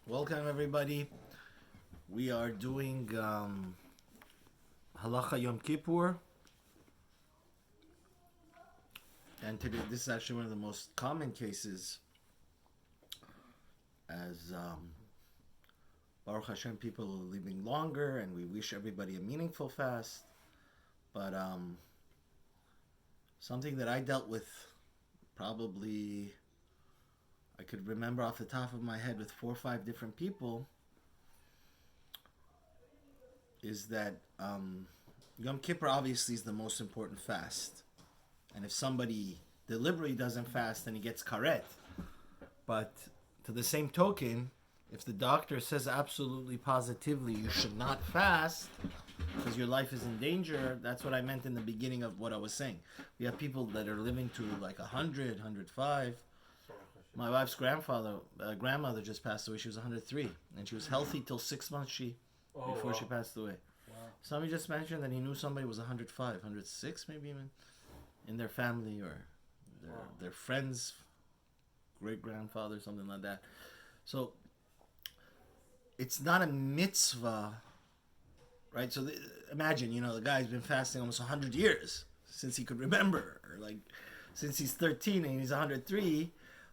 Welcome, everybody. We are doing Halacha Yom Kippur, and today this is actually one of the most common cases. As Baruch Hashem, people are living longer, and we wish everybody a meaningful fast. But something that I dealt with, probably I could remember off the top of my head with 4 or 5 different people, is that Yom Kippur obviously is the most important fast. And if somebody deliberately doesn't fast, then he gets karet. But to the same token, if the doctor says absolutely positively you should not fast because your life is in danger, that's what I meant in the beginning of what I was saying. We have people that are living to like 100, 105. My wife's grandmother just passed away. She was 103, and she was healthy till 6 months before she passed away. Wow. Somebody just mentioned that he knew somebody was 105, 106 maybe even, in their family or their friends, great-grandfather, something like that. So it's not a mitzvah, right? So imagine, the guy's been fasting almost 100 years since he could remember, or like since he's 13 and he's 103.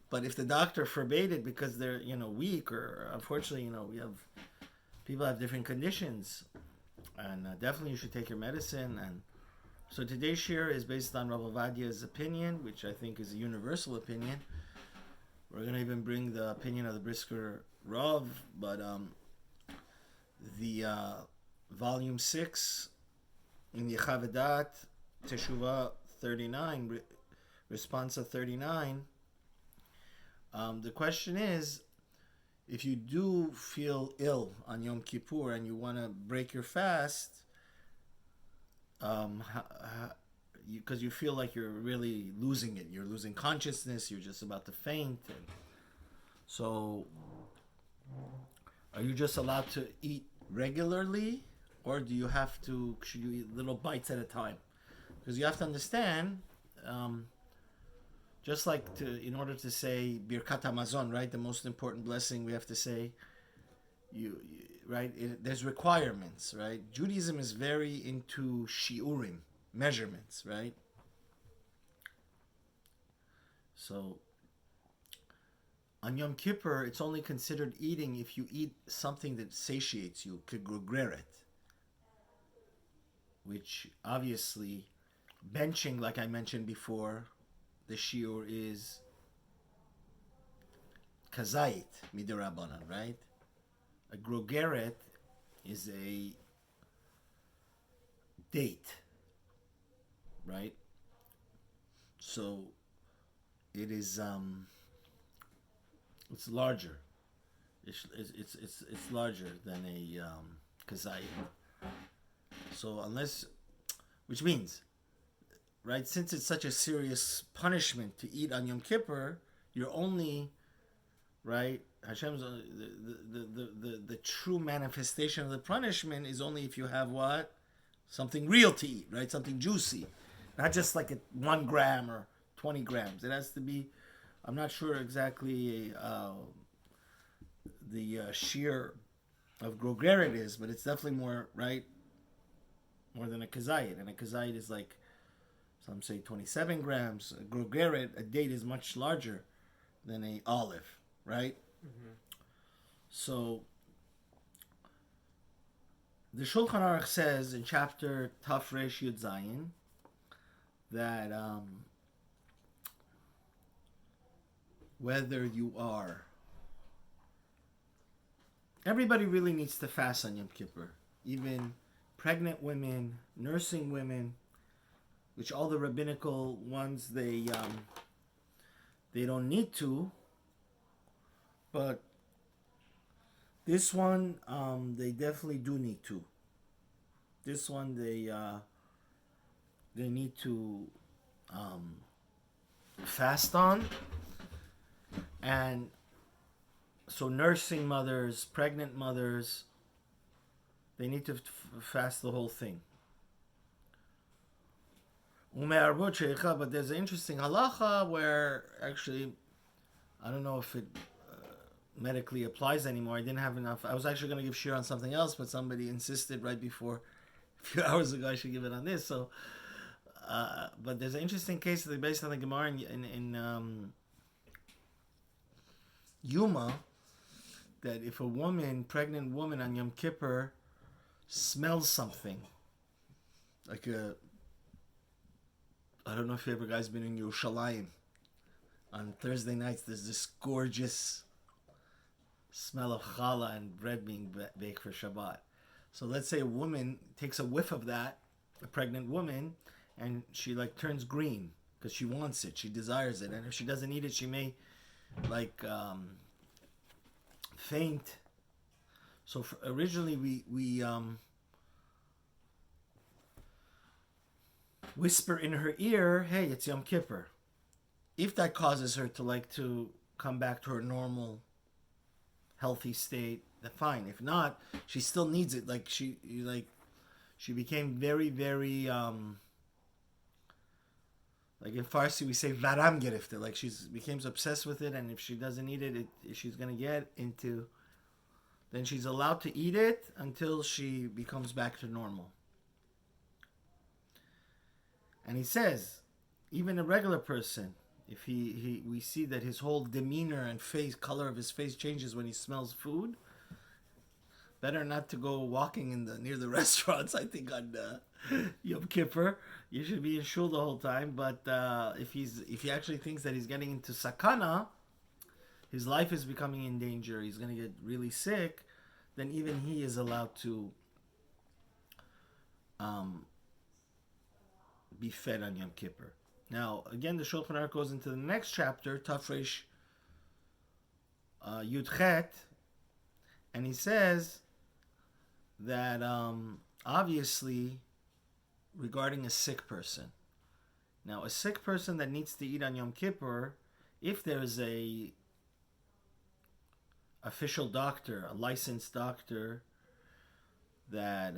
But if the doctor forbade it because they're, weak, or unfortunately, people have different conditions, and definitely you should take your medicine. And so today's shir is based on Rav Ovadia's opinion, which I think is a universal opinion. We're going to even bring the opinion of the Brisker Rav, but the volume 6 in the Chavadat, Teshuvah 39, responsa 39, the question is, if you do feel ill on Yom Kippur and you want to break your fast, because you feel like you're really losing it, you're losing consciousness, you're just about to faint, and so are you just allowed to eat regularly, or should you eat little bites at a time? Because you have to understand, just like in order to say Birkat Hamazon, right, the most important blessing we have to say, right, there's requirements, right? Judaism is very into shiurim, measurements, right? So on Yom Kippur, it's only considered eating if you eat something that satiates you, kegrugreret, which obviously benching, like I mentioned before, the shiur is kazait midirabanan, right? A grogeret is a date, right? So it is it's larger. It's larger than a kazait. So which means, right, since it's such a serious punishment to eat on Yom Kippur, you're only, right, Hashem's the true manifestation of the punishment is only if you have what? Something real to eat, right? Something juicy. Not just like 1 gram or 20 grams. It has to be, I'm not sure exactly the shear of grogeret is, but it's definitely more, right? More than a kazayit. And a kazayit is like, some say 27 grams. A grogeret, a date, is much larger than a olive, right? Mm-hmm. So the Shulchan Aruch says in chapter Taf Resh Yud Zayin that whether you are, everybody really needs to fast on Yom Kippur, even pregnant women, nursing women, which all the rabbinical ones they don't need to, but this one they definitely do need to. This one they need to fast on, and so nursing mothers, pregnant mothers, they need to fast the whole thing. But there's an interesting halacha where actually, I don't know if it medically applies anymore. I didn't have enough. I was actually going to give shir on something else, but somebody insisted right before, a few hours ago, I should give it on this. So, but there's an interesting case based on the Gemara in Yuma, that if a pregnant woman on Yom Kippur, smells something, like I don't know if you ever guys been in Yerushalayim. On Thursday nights, there's this gorgeous smell of challah and bread being baked for Shabbat. So let's say a woman takes a whiff of that, a pregnant woman, and she like turns green because she wants it, she desires it, and if she doesn't eat it, she may like faint. So originally we whisper in her ear, "Hey, it's Yom Kippur." If that causes her to come back to her normal, healthy state, then fine. If not, she still needs it. She became very, very like in Farsi we say varam gerifte. Like she's becomes obsessed with it, and if she doesn't eat it, she's gonna get into. Then she's allowed to eat it until she becomes back to normal. And he says, even a regular person, if we see that his whole demeanor and color of his face changes when he smells food, better not to go walking near the restaurants. I think on Yom Kippur, you should be in shul the whole time. But if he actually thinks that he's getting into sakana, his life is becoming in danger, he's going to get really sick, then even he is allowed to be fed on Yom Kippur. Now, again, the Shulchan Aruch goes into the next chapter, Tafresh Yud Chet, and he says that obviously regarding a sick person. Now, a sick person that needs to eat on Yom Kippur, if there's a official doctor, a licensed doctor, that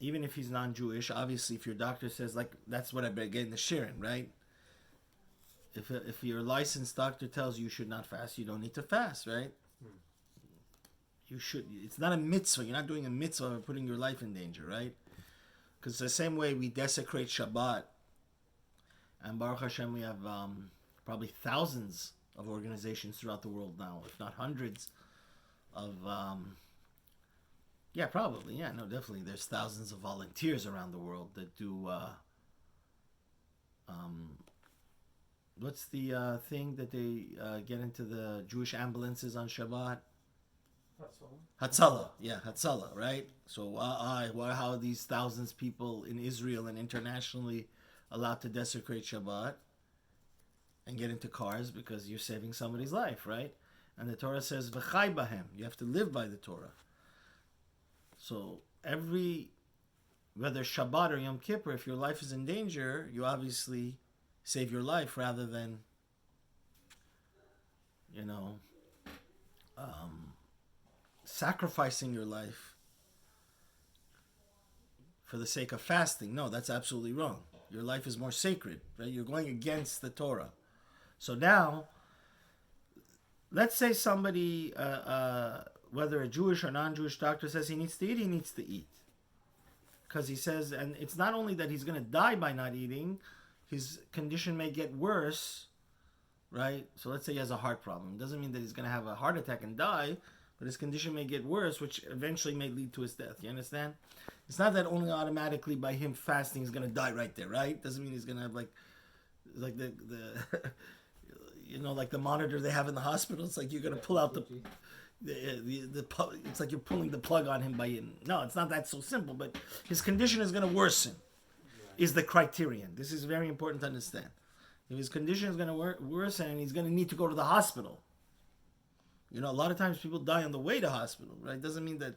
even if he's non-Jewish, obviously if your doctor says, like, that's what I better get in the shirin, right? If your licensed doctor tells you should not fast, you don't need to fast, right? You should. It's not a mitzvah. You're not doing a mitzvah of putting your life in danger, right? Because the same way we desecrate Shabbat, and Baruch Hashem, we have probably thousands of organizations throughout the world now, if not hundreds of... yeah, probably. Yeah, no, definitely. There's thousands of volunteers around the world that do... what's the thing that they get into the Jewish ambulances on Shabbat? Hatzalah. Yeah, Hatzalah, right? So how are these thousands of people in Israel and internationally allowed to desecrate Shabbat and get into cars? Because you're saving somebody's life, right? And the Torah says, V'chai bahem. You have to live by the Torah. So whether Shabbat or Yom Kippur, if your life is in danger, you obviously save your life rather than, sacrificing your life for the sake of fasting. No, that's absolutely wrong. Your life is more sacred, right? You're going against the Torah. So now, let's say somebody, whether a Jewish or non-Jewish doctor says he needs to eat, he needs to eat. Because he says, and it's not only that he's going to die by not eating, his condition may get worse, right? So let's say he has a heart problem. It doesn't mean that he's going to have a heart attack and die, but his condition may get worse, which eventually may lead to his death. You understand? It's not that only automatically by him fasting he's going to die right there, right? Doesn't mean he's going to have like the like the monitor they have in the hospital. It's like you're going to pull out the it's like you're pulling the plug on him no, it's not that so simple, but his condition is going to worsen, is the criterion. This is very important to understand. If his condition is going to worsen and he's going to need to go to the hospital, a lot of times people die on the way to hospital, right? Doesn't mean that,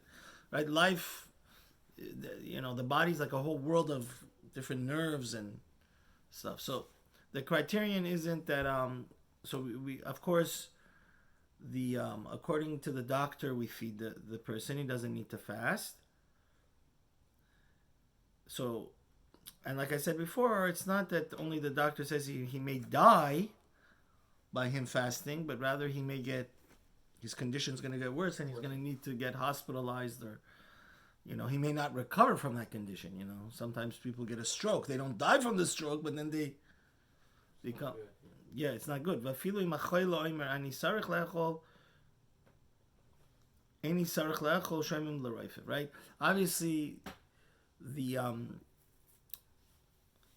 right? Life, the body's like a whole world of different nerves and stuff. So the criterion isn't that, so we of course, according to the doctor, we feed the person. He doesn't need to fast. So, and like I said before, it's not that only the doctor says he may die by him fasting, but rather he may get his condition's going to get worse and he's going to need to get hospitalized, or he may not recover from that condition. Sometimes people get a stroke. They don't die from the stroke, but then they come. Yeah, it's not good. Right? Obviously, the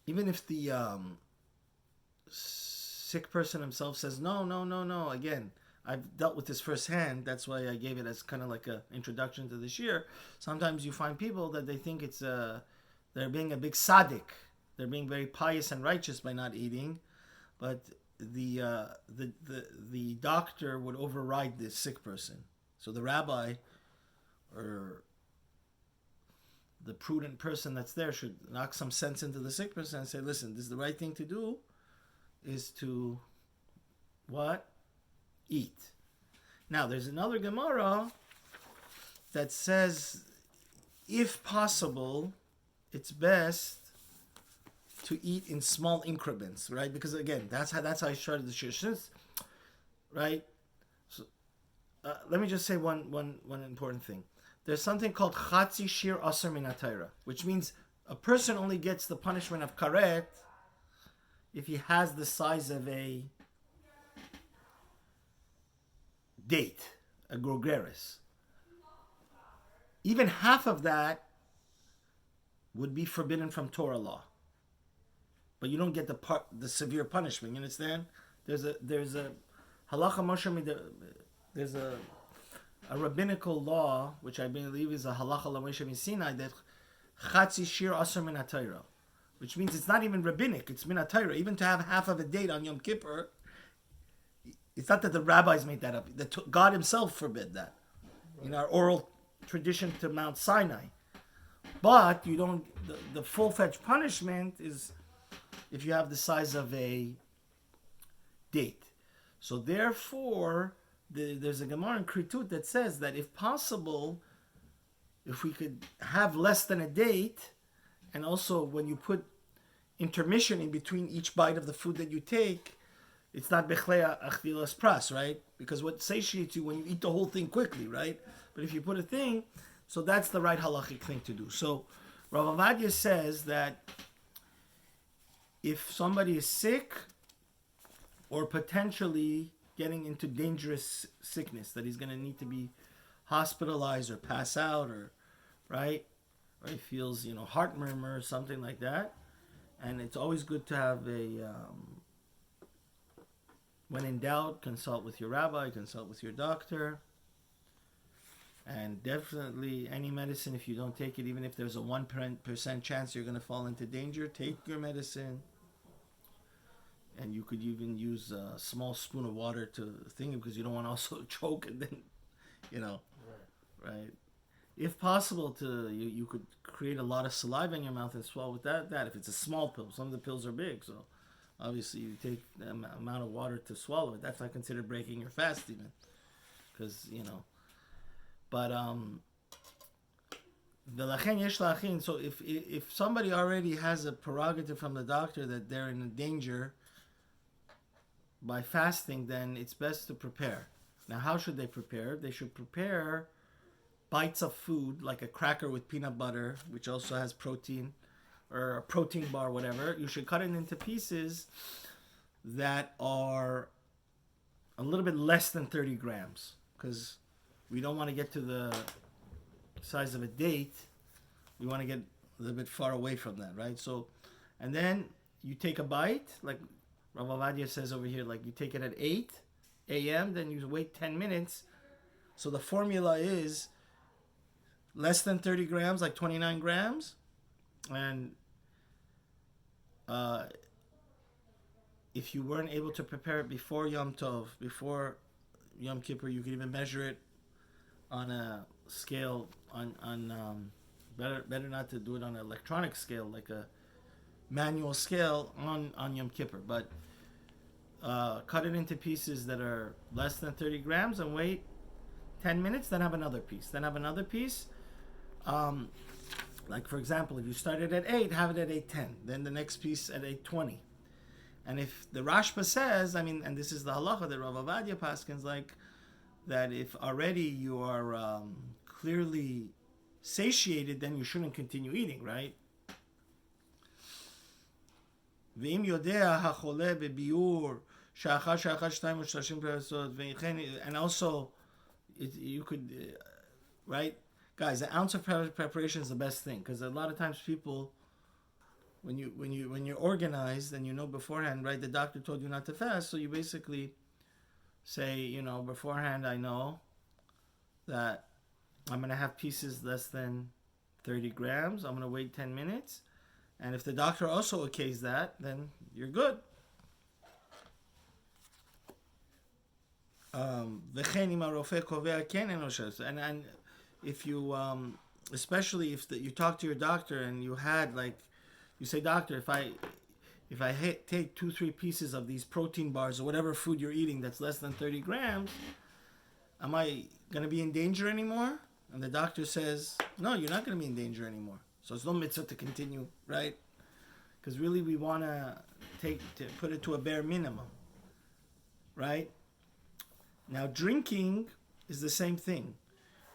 even if the sick person himself says no. Again, I've dealt with this firsthand. That's why I gave it as kind of like an introduction to this year. Sometimes you find people that they think it's they're being a big tzaddik. They're being very pious and righteous by not eating, but the doctor would override this sick person. So the rabbi or the prudent person that's there should knock some sense into the sick person and say, listen, this is the right thing to do, is to what? Eat. Now, there's another Gemara that says, if possible, it's best to eat in small increments, right? Because again, that's how I started the shir, right? So, let me just say one important thing. There's something called Chatzi Shir Aser Min HaTorah, which means a person only gets the punishment of karet if he has the size of a date, a grogeris. Even half of that would be forbidden from Torah law, but you don't get the severe punishment. You understand? There's a halacha Moshe. There's a rabbinical law, which I believe is a halacha Moshe Sinai, that Chatzi Shir Aser Min HaTorah, which means it's not even rabbinic, it's Min HaTorah. Even to have half of a date on Yom Kippur, it's not that the rabbis made that up. God himself forbid that in our oral tradition to Mount Sinai. But you don't. The full-fledged punishment is if you have the size of a date. So therefore, there's a Gemara in Kritut that says that if possible, if we could have less than a date, and also when you put intermission in between each bite of the food that you take, it's not bechlea achvilas pras, right? Because what satiates you when you eat the whole thing quickly, right? But if you put a thing, so that's the right halachic thing to do. So Rav Avadia says that if somebody is sick or potentially getting into dangerous sickness, that he's going to need to be hospitalized or pass out, or right, or he feels heart murmur or something like that, and it's always good to have a when in doubt, consult with your rabbi, consult with your doctor. And definitely any medicine, if you don't take it, even if there's a 1% chance you're going to fall into danger, take your medicine. And you could even use a small spoon of water to think, because you don't want to also choke and then, right? If possible, you could create a lot of saliva in your mouth and swallow with that. If it's a small pill, some of the pills are big, so obviously you take the amount of water to swallow it. That's not considered breaking your fast even, because But so if somebody already has a prerogative from the doctor that they're in danger by fasting, then it's best to prepare. Now, how should they prepare? They should prepare bites of food, like a cracker with peanut butter, which also has protein, or a protein bar, whatever. You should cut it into pieces that are a little bit less than 30 grams, because we don't want to get to the size of a date. We want to get a little bit far away from that, right? So, and then you take a bite, like Rav Avadia says over here, like you take it at 8 a.m., then you wait 10 minutes. So the formula is less than 30 grams, like 29 grams. And if you weren't able to prepare it before Yom Tov, before Yom Kippur, you could even measure it on a scale, better not to do it on an electronic scale, like a manual scale on Yom Kippur. But cut it into pieces that are less than 30 grams and wait 10 minutes, then have another piece. Like, for example, if you started at 8, have it at 8:10. Then the next piece at 8:20. And if the Rashba says, and this is the halacha that Rav Avadia paskins, like, that if already you are clearly satiated, then you shouldn't continue eating, right? ואם יודע החולה בביאור שאכל 2 או 30 פרסות, and also you could, right? Guys, an ounce of preparation is the best thing, because a lot of times people, when you're organized and you know beforehand, right? The doctor told you not to fast, so you basically say, beforehand, I know that I'm gonna have pieces less than 30 grams. I'm gonna wait 10 minutes, and if the doctor also okays that, then you're good. And if you, especially if you talk to your doctor and you had, like, you say, doctor, if I take 2-3 pieces of these protein bars or whatever food you're eating that's less than 30 grams, am I going to be in danger anymore? And the doctor says, no, you're not going to be in danger anymore. So it's no mitzvah to continue, right? Because really we want to put it to a bare minimum, right? Now drinking is the same thing.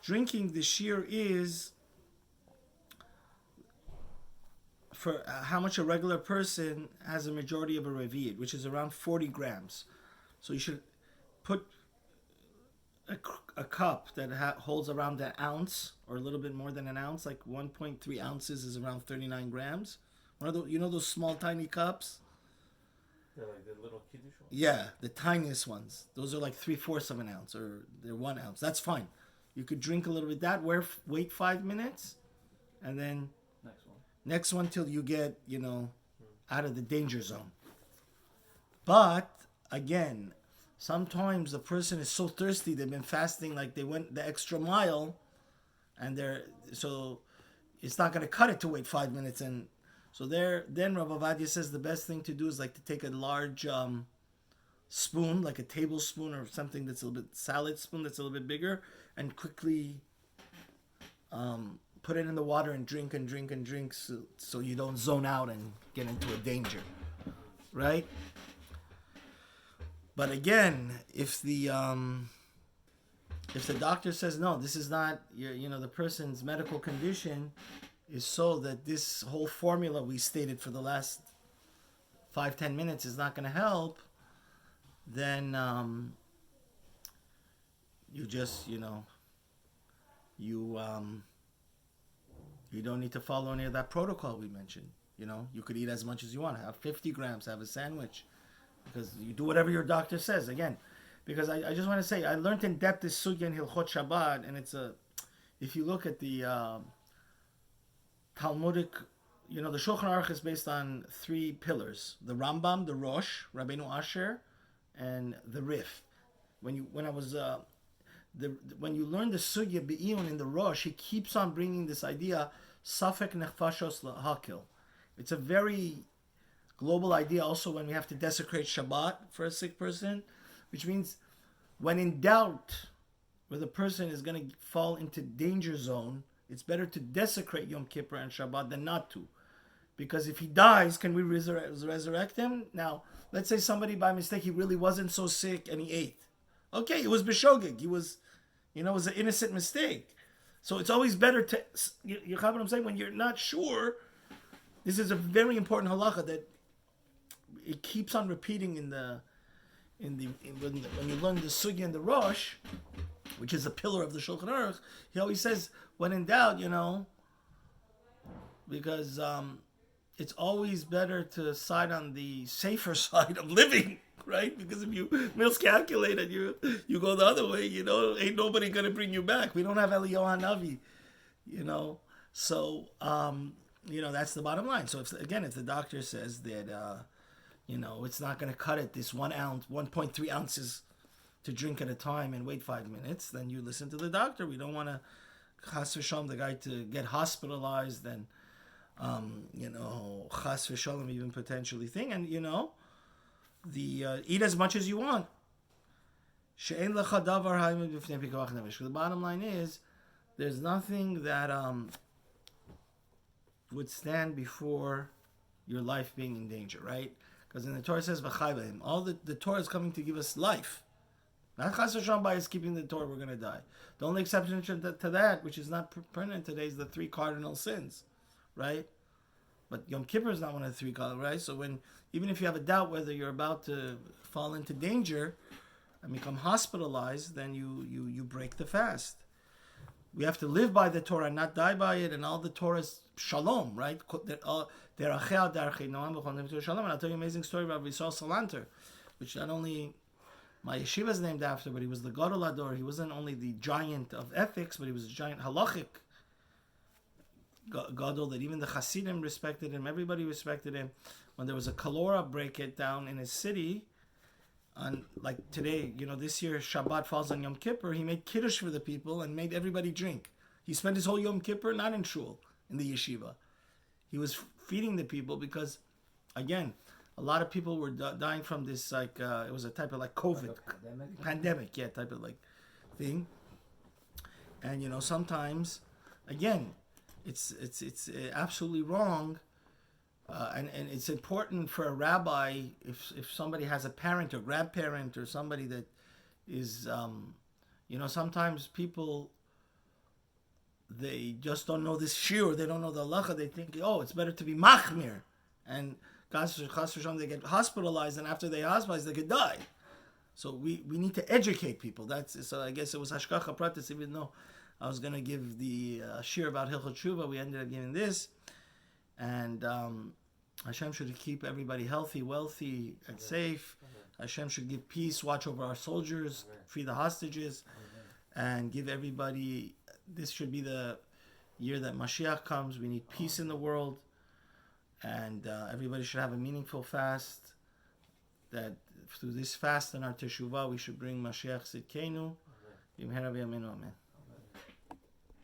Drinking, the shear is for how much a regular person has a majority of a revi'id, which is around 40 grams. So you should put a cup that holds around an ounce or a little bit more than an ounce, like 1.3 ounces is around 39 grams. One of those, those small tiny cups? They're like the little kiddish ones? Yeah, the tiniest ones. Those are like 3/4 of an ounce, or they're 1 ounce. That's fine. You could drink a little bit of that, wait 5 minutes, and then next one till you get, out of the danger zone. But, again, sometimes the person is so thirsty, they've been fasting, like they went the extra mile, and so it's not going to cut it to wait 5 minutes. And so then Rav Ovadia says the best thing to do is like to take a large spoon, like a tablespoon or something that's a little bit, salad spoon that's a little bit bigger, and quickly put it in the water and drink so you don't zone out and get into a danger, right? But again, if the doctor says no, this is not the person's medical condition is so that this whole formula we stated for the last 5-10 minutes is not going to help, then you just you don't need to follow any of that protocol we mentioned. You could eat as much as you want. Have 50 grams, have a sandwich, because you do whatever your doctor says. Again, because I just want to say, I learned in depth this sugya in Hilchot Shabbat, and if you look at the Talmudic, the Shulchan Aruch is based on 3 pillars: the Rambam, the Rosh, Rabbeinu Asher, and the Rif. When you learn the sugya be'iyun in the Rosh, he keeps on bringing this idea, Safek nefashos lahakil. It's a very global idea also when we have to desecrate Shabbat for a sick person, which means when in doubt where the person is going to fall into danger zone, it's better to desecrate Yom Kippur and Shabbat than not to. Because if he dies, can we resurrect him? Now, let's say somebody by mistake, he really wasn't so sick and he ate. Okay, it was b'shogeg. He was, it was an innocent mistake. So it's always better to, you have what I'm saying? When you're not sure, this is a very important halacha that it keeps on repeating when you learn the sugya and the Rosh, which is a pillar of the Shulchan Aruch. He always says, when in doubt, because it's always better to side on the safer side of living, right? Because if you miscalculate and you go the other way, ain't nobody gonna bring you back. We don't have Eliyahu Hanavi, So that's the bottom line. So if the doctor says that it's not gonna cut it, this 1 ounce, 1.3 ounces to drink at a time and wait 5 minutes, then you listen to the doctor. We don't want to chas v'shalom the guy to get hospitalized and chas v'shalom even potentially thing, and eat as much as you want. The bottom line is there's nothing that would stand before your life being in danger, right? Because in the Torah it says all the Torah is coming to give us life, Not chas v'shalom by us keeping the Torah we're going to die. The only exception to that, which is not pertinent today, is the 3 cardinal sins, right? But Yom Kippur is not one of the 3 cardinal, right? So even if you have a doubt whether you're about to fall into danger and become hospitalized, then you break the fast. We have to live by the Torah, not die by it, and all the Torah's shalom, right? And I'll tell you an amazing story about Yisrael Salanter, which not only my yeshiva is named after, but he was the Gadol Ador. He wasn't only the giant of ethics, but he was a giant halachic Gadol that even the Hasidim respected him. Everybody respected him. When there was a cholera breakdown in his city, on like today, this year Shabbat falls on Yom Kippur, he made kiddush for the people and made everybody drink. He spent his whole Yom Kippur not in shul, in the yeshiva. He was feeding the people because, again, a lot of people were dying from this, it was a type of like COVID, pandemic, yeah, type of like thing. And sometimes, again, it's absolutely wrong. And it's important for a rabbi if somebody has a parent or grandparent or somebody that is, sometimes people, they just don't know this shiur, they don't know the halacha, they think, it's better to be machmir. And chas v'shalom, they get hospitalized, and after they hospitalized, they could die. So we need to educate people. So I guess it was hashgacha pratis, even though I was going to give the shiur about Hilchot Tshuva, we ended up giving this. And Hashem should keep everybody healthy, wealthy, and safe. Hashem should give peace, watch over our soldiers, free the hostages, and give everybody. This should be the year that Mashiach comes. We need peace in the world, and everybody should have a meaningful fast. That through this fast and our teshuvah, we should bring Mashiach Tzidkenu. Amen.